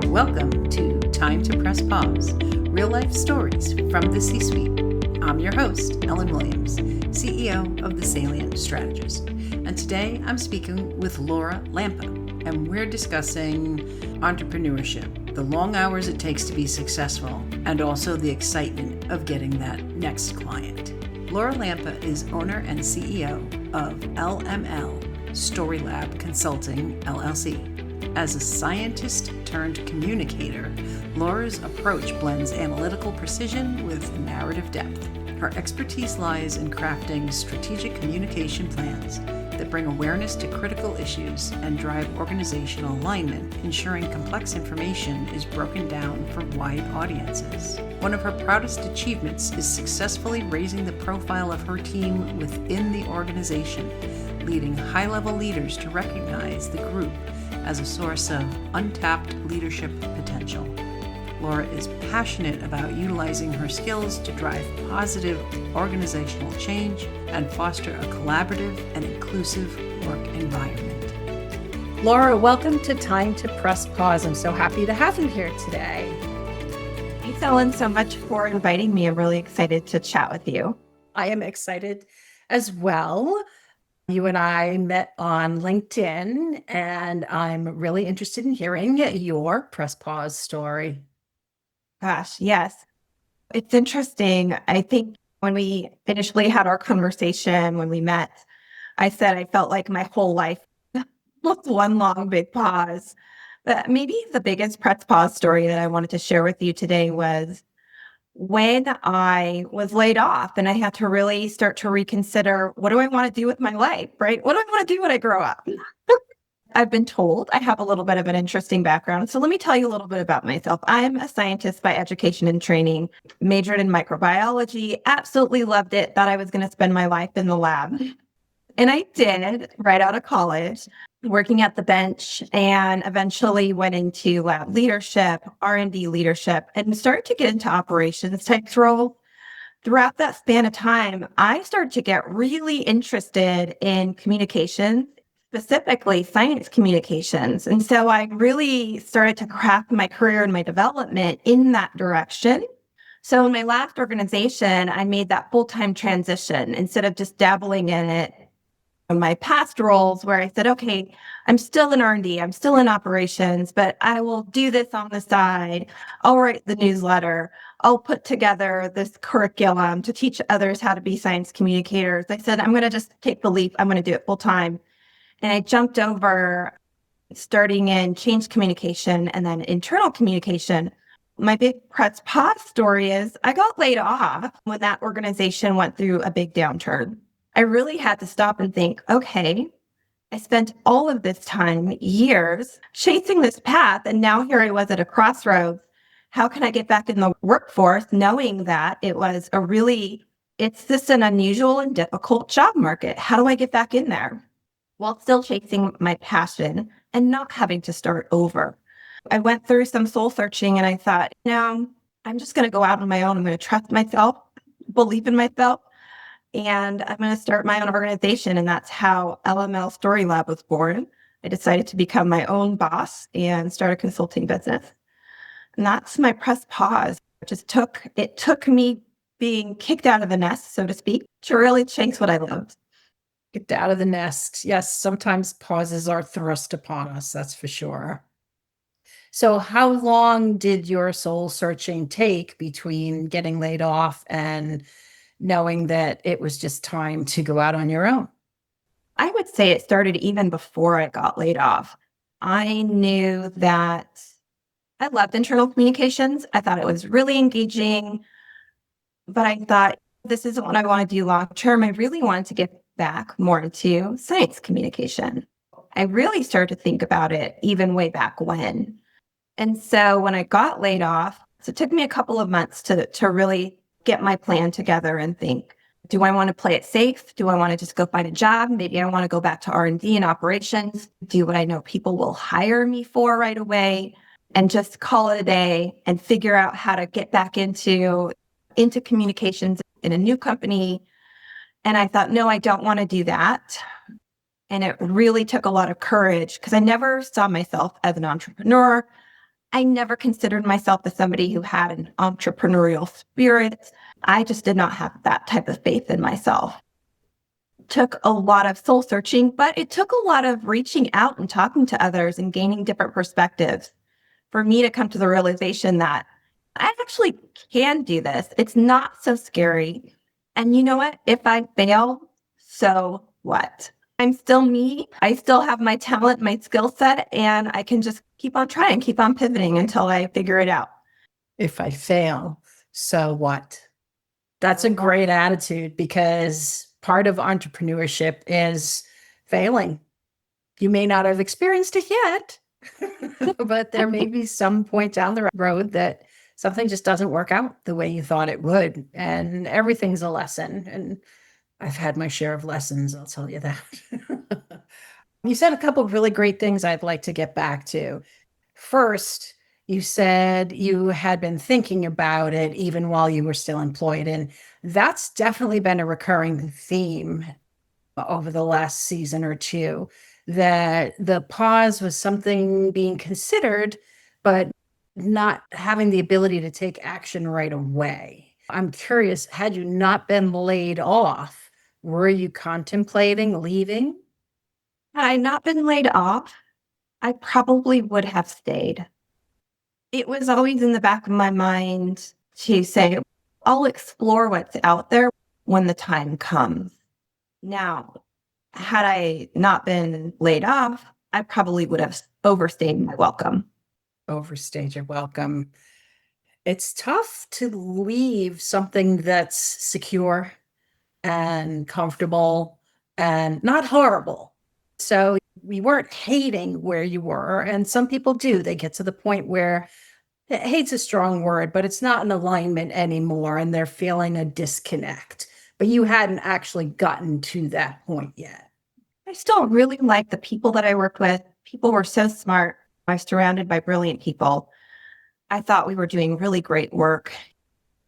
Welcome to Time to Press Pause, real life stories from the C-suite. I'm your host, Ellen Williams, CEO of The Salient Strategist. And today I'm speaking with Laura Lampa, and we're discussing entrepreneurship, the long hours it takes to be successful, and also the excitement of getting that next client. Laura Lampa is owner and CEO of LML StoryLab Consulting, LLC. As a scientist turned communicator, Laura's approach blends analytical precision with narrative depth. Her expertise lies in crafting strategic communication plans that bring awareness to critical issues and drive organizational alignment, ensuring complex information is broken down for wide audiences. One of her proudest achievements is successfully raising the profile of her team within the organization, leading high-level leaders to recognize the group as a source of untapped leadership potential. Laura is passionate about utilizing her skills to drive positive organizational change and foster a collaborative and inclusive work environment. Laura, welcome to Time to Press Pause. I'm so happy to have you here today. Thanks, Ellen, so much for inviting me. I'm really excited to chat with you. I am excited as well. You and I met on LinkedIn, and I'm really interested in hearing your Press Pause story. Gosh, yes. It's interesting. I think when we initially had our conversation, when we met, I said I felt like my whole life was one long big pause. But maybe the biggest Press Pause story that I wanted to share with you today was when I was laid off and I had to really start to reconsider, what do I want to do with my life, right? What do I want to do when I grow up? I've been told I have a little bit of an interesting background. So let me tell you a little bit about myself. I'm a scientist by education and training, majored in microbiology, absolutely loved it, thought I was going to spend my life in the lab. And I did right out of college, working at the bench, and eventually went into lab leadership, R&D leadership, and started to get into operations type role. Throughout that span of time, I started to get really interested in communication, specifically science communications. And so I really started to craft my career and my development in that direction. So in my last organization, I made that full-time transition instead of just dabbling in it. In my past roles where I said, okay, I'm still in R&D, I'm still in operations, but I will do this on the side. I'll write the newsletter. I'll put together this curriculum to teach others how to be science communicators. I said, I'm going to just take the leap. I'm going to do it full time. And I jumped over starting in change communication and then internal communication. My big Press Pause story is I got laid off when that organization went through a big downturn. I really had to stop and think, okay, I spent all of this time, years, chasing this path, and now here I was at a crossroads. How can I get back in the workforce knowing that it's just an unusual and difficult job market? How do I get back in there while still chasing my passion and not having to start over? I went through some soul searching and I thought, no, I'm just going to go out on my own. I'm going to trust myself, believe in myself. And I'm going to start my own organization. And that's how LML StoryLab was born. I decided to become my own boss and start a consulting business. And that's my Press Pause. It took me being kicked out of the nest, so to speak, to really chase what I loved. Kicked out of the nest. Yes, sometimes pauses are thrust upon us, that's for sure. So how long did your soul searching take between getting laid off and knowing that it was just time to go out on your own? I would say it started even before I got laid off. I knew that I loved internal communications. I thought it was really engaging, but I thought this isn't what I want to do long term. I really wanted to get back more into science communication. I really started to think about it even way back when. And so when I got laid off, so it took me a couple of months to really get my plan together and think, do I want to play it safe? Do I want to just go find a job? Maybe I want to go back to R&D and operations, do what I know people will hire me for right away, and just call it a day and figure out how to get back into communications in a new company. And I thought, no, I don't want to do that. And it really took a lot of courage because I never saw myself as an entrepreneur. I never considered myself as somebody who had an entrepreneurial spirit. I just did not have that type of faith in myself. Took a lot of soul searching, but it took a lot of reaching out and talking to others and gaining different perspectives for me to come to the realization that I actually can do this. It's not so scary. And you know what? If I fail, so what? I'm still me. I still have my talent, my skill set, and I can just keep on trying, keep on pivoting until I figure it out. If I fail, so what? That's a great attitude, because part of entrepreneurship is failing. You may not have experienced it yet, but there may be some point down the road that something just doesn't work out the way you thought it would. And everything's a lesson. And I've had my share of lessons, I'll tell you that. You said a couple of really great things I'd like to get back to. First, you said you had been thinking about it even while you were still employed. And that's definitely been a recurring theme over the last season or two, that the pause was something being considered, but not having the ability to take action right away. I'm curious, had you not been laid off, were you contemplating leaving? Had I not been laid off, I probably would have stayed. It was always in the back of my mind to say, I'll explore what's out there when the time comes. Now, had I not been laid off, I probably would have overstayed my welcome. Overstayed your welcome. It's tough to leave something that's secure and comfortable and not horrible. So we weren't hating where you were. And some people do. They get to the point where hate's a strong word, but it's not in alignment anymore. And they're feeling a disconnect. But you hadn't actually gotten to that point yet. I still really like the people that I worked with. People were so smart. I was surrounded by brilliant people. I thought we were doing really great work.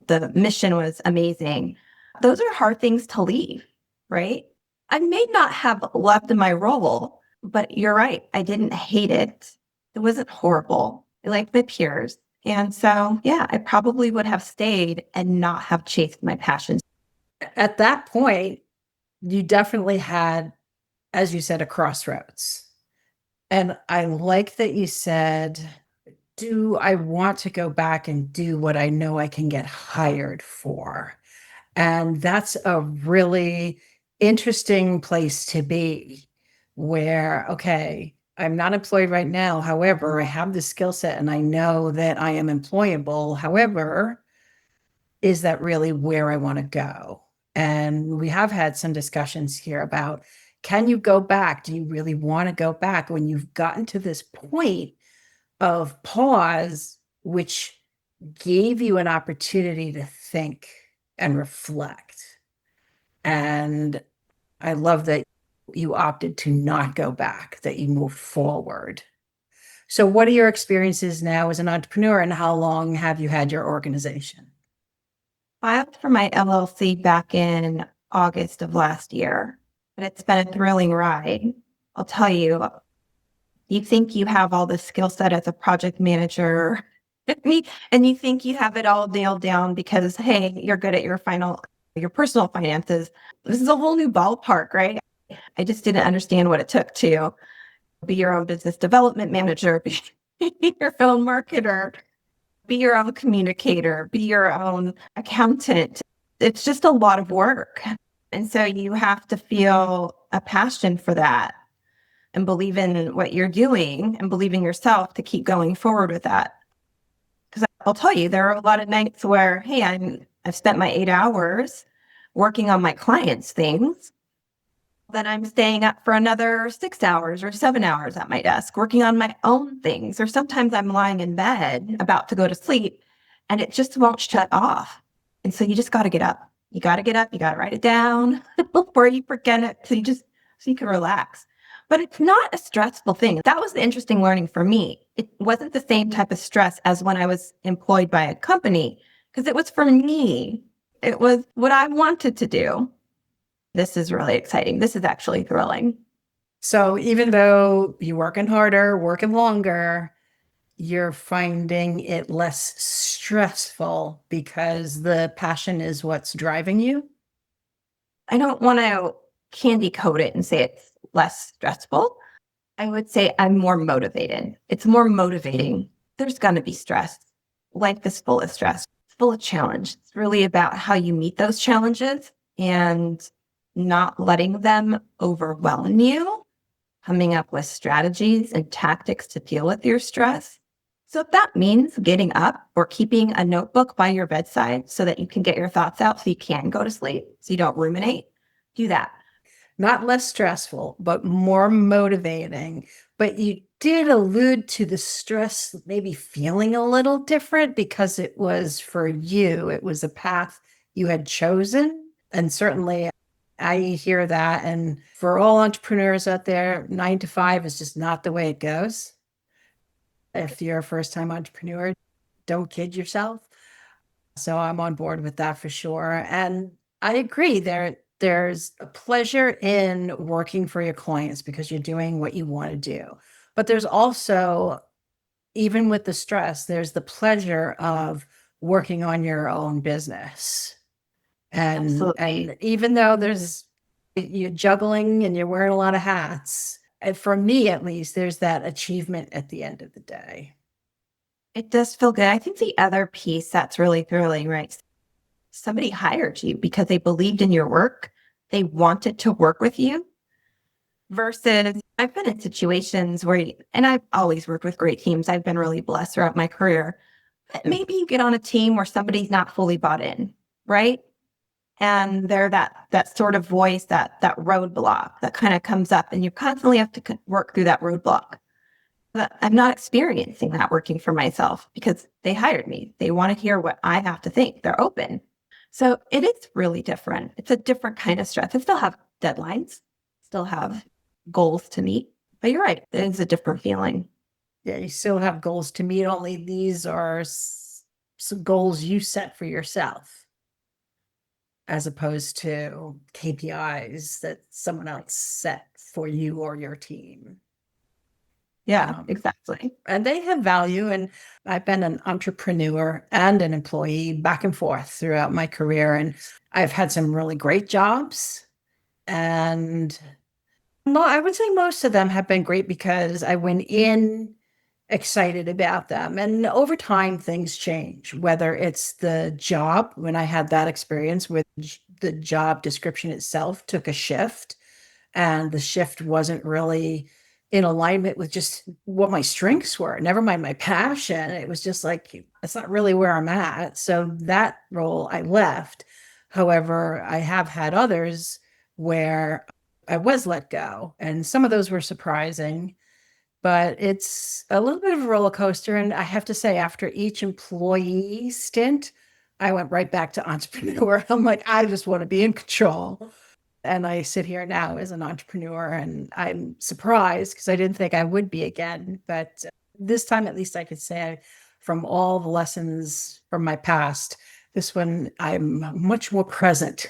The mission was amazing. Those are hard things to leave, right? I may not have left in my role, but you're right. I didn't hate it. It wasn't horrible. I liked my peers. And so, yeah, I probably would have stayed and not have chased my passions. At that point, you definitely had, as you said, a crossroads. And I like that you said, do I want to go back and do what I know I can get hired for? And that's a really interesting place to be, where, okay, I'm not employed right now. However, I have the skill set and I know that I am employable. However, is that really where I want to go? And we have had some discussions here about, can you go back? Do you really want to go back when you've gotten to this point of pause, which gave you an opportunity to think and reflect? And I love that you opted to not go back, that you moved forward. So what are your experiences now as an entrepreneur, and how long have you had your organization? Filed for my LLC back in August of last year, but it's been a thrilling ride. I'll tell you, you think you have all the skill set as a project manager, and you think you have it all nailed down because, hey, you're good at your personal finances. This is a whole new ballpark, right? I just didn't understand what it took to be your own business development manager, be your own marketer, be your own communicator, be your own accountant. It's just a lot of work. And so you have to feel a passion for that and believe in what you're doing and believe in yourself to keep going forward with that. Because I'll tell you, there are a lot of nights where, hey, I've spent my 8 hours working on my clients' things. Then I'm staying up for another 6 hours or 7 hours at my desk, working on my own things. Or sometimes I'm lying in bed about to go to sleep and it just won't shut off. And so you just got to get up. You got to get up. You got to write it down before you forget it. So you can relax. But it's not a stressful thing. That was the interesting learning for me. It wasn't the same type of stress as when I was employed by a company, because it was for me. It was what I wanted to do. This is really exciting. This is actually thrilling. So even though you're working harder, working longer, you're finding it less stressful because the passion is what's driving you? I don't want to candy coat it and say it's less stressful. I would say I'm more motivated. It's more motivating. There's going to be stress. Life is full of stress. It's full of challenge. It's really about how you meet those challenges and not letting them overwhelm you, coming up with strategies and tactics to deal with your stress. So if that means getting up or keeping a notebook by your bedside so that you can get your thoughts out so you can go to sleep, so you don't ruminate, do that. Not less stressful, but more motivating. But you did allude to the stress maybe feeling a little different because it was for you. It was a path you had chosen. And certainly I hear that. And for all entrepreneurs out there, 9 to 5 is just not the way it goes. If you're a first-time entrepreneur, don't kid yourself. So I'm on board with that for sure. And I agree there's a pleasure in working for your clients because you're doing what you want to do. But there's also, even with the stress, there's the pleasure of working on your own business. And Absolutely. even though you're juggling and you're wearing a lot of hats, and for me at least, there's that achievement at the end of the day. It does feel good. I think the other piece that's really thrilling, right? Somebody hired you because they believed in your work. They wanted to work with you versus I've been in situations where, and I've always worked with great teams. I've been really blessed throughout my career. But maybe you get on a team where somebody's not fully bought in, right? And they're that sort of voice, that roadblock that kind of comes up and you constantly have to work through that roadblock. But I'm not experiencing that working for myself because they hired me. They want to hear what I have to think. They're open. So it is really different. It's a different kind of stress. I still have deadlines, still have goals to meet, but you're right. It is a different feeling. Yeah, you still have goals to meet, only these are some goals you set for yourself as opposed to KPIs that someone else set for you or your team. Yeah, exactly. And they have value. And I've been an entrepreneur and an employee back and forth throughout my career. And I've had some really great jobs. And I would say most of them have been great because I went in excited about them. And over time, things change, whether it's the job, when I had that experience where the job description itself took a shift and the shift wasn't really in alignment with just what my strengths were, never mind my passion. It was just like, it's not really where I'm at. So that role I left. However, I have had others where I was let go, and some of those were surprising, but it's a little bit of a roller coaster. And I have to say, after each employee stint, I went right back to entrepreneur. I'm like, I just want to be in control. And I sit here now as an entrepreneur, and I'm surprised because I didn't think I would be again. But this time, at least I could say from all the lessons from my past, this one I'm much more present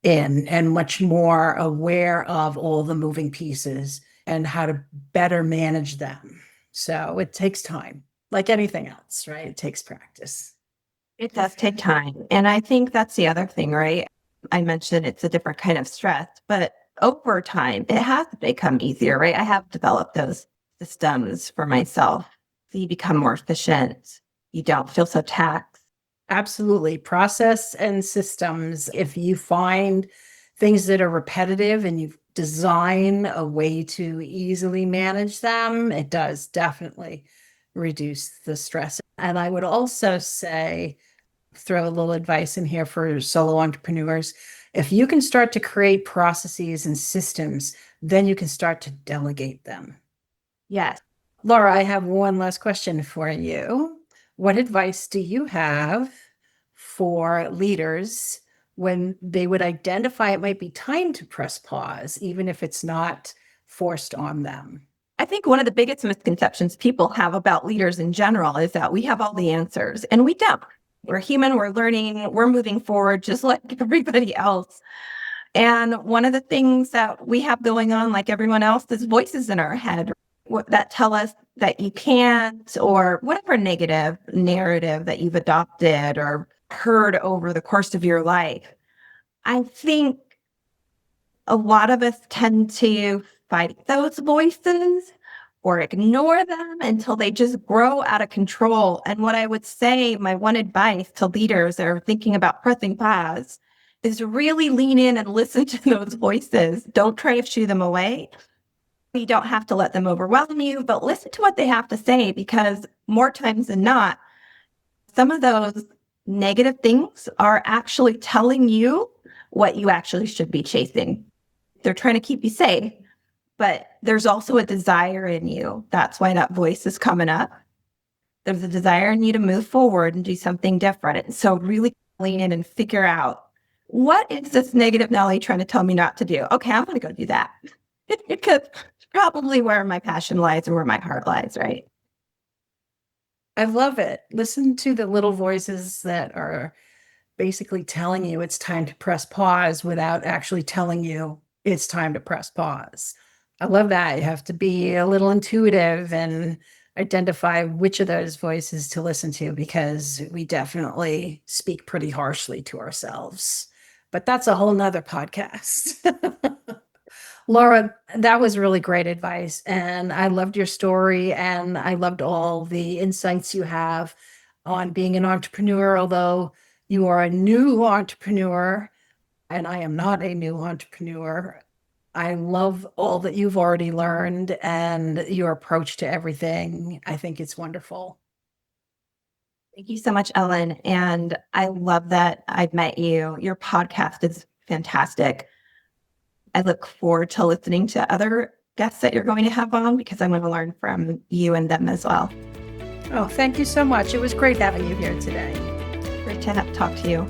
in and much more aware of all the moving pieces and how to better manage them. So it takes time, like anything else, right? It takes practice. It does take time. And I think that's the other thing, right? I mentioned it's a different kind of stress, but over time, it has become easier, right? I have developed those systems for myself. So you become more efficient. You don't feel so taxed. Absolutely. Process and systems. If you find things that are repetitive and you design a way to easily manage them, it does definitely reduce the stress. And I would also say, throw a little advice in here for solo entrepreneurs. If you can start to create processes and systems, then you can start to delegate them. Yes. Laura, I have one last question for you. What advice do you have for leaders when they would identify it might be time to press pause, even if it's not forced on them? I think one of the biggest misconceptions people have about leaders in general is that we have all the answers, and we don't. We're human, we're learning, we're moving forward just like everybody else. And one of the things that we have going on, like everyone else, is voices in our head that tell us that you can't, or whatever negative narrative that you've adopted or heard over the course of your life. I think a lot of us tend to fight those voices or ignore them until they just grow out of control. And what I would say, my one advice to leaders that are thinking about pressing pause is really lean in and listen to those voices. Don't try to shoo them away. You don't have to let them overwhelm you, but listen to what they have to say, because more times than not, some of those negative things are actually telling you what you actually should be chasing. They're trying to keep you safe, but there's also a desire in you. That's why that voice is coming up. There's a desire in you to move forward and do something different. And so really lean in and figure out, what is this negative Nelly trying to tell me not to do? Okay, I'm going to go do that. Because it's probably where my passion lies and where my heart lies, right? I love it. Listen to the little voices that are basically telling you it's time to press pause without actually telling you it's time to press pause. I love that. You have to be a little intuitive and identify which of those voices to listen to, because we definitely speak pretty harshly to ourselves. But that's a whole nother podcast. Laura, that was really great advice. And I loved your story, and I loved all the insights you have on being an entrepreneur, although you are a new entrepreneur and I am not a new entrepreneur. I love all that you've already learned and your approach to everything. I think it's wonderful. Thank you so much, Ellen. And I love that I've met you. Your podcast is fantastic. I look forward to listening to other guests that you're going to have on, because I'm going to learn from you and them as well. Oh, thank you so much. It was great having you here today. Great to talk to you.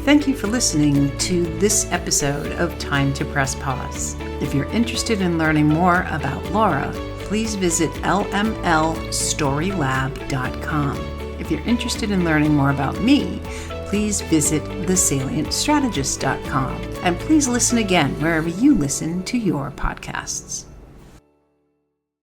Thank you for listening to this episode of Time to Press Pause. If you're interested in learning more about Laura, please visit LML StoryLab.com. If you're interested in learning more about me, please visit thesalientstrategist.com. And please listen again wherever you listen to your podcasts.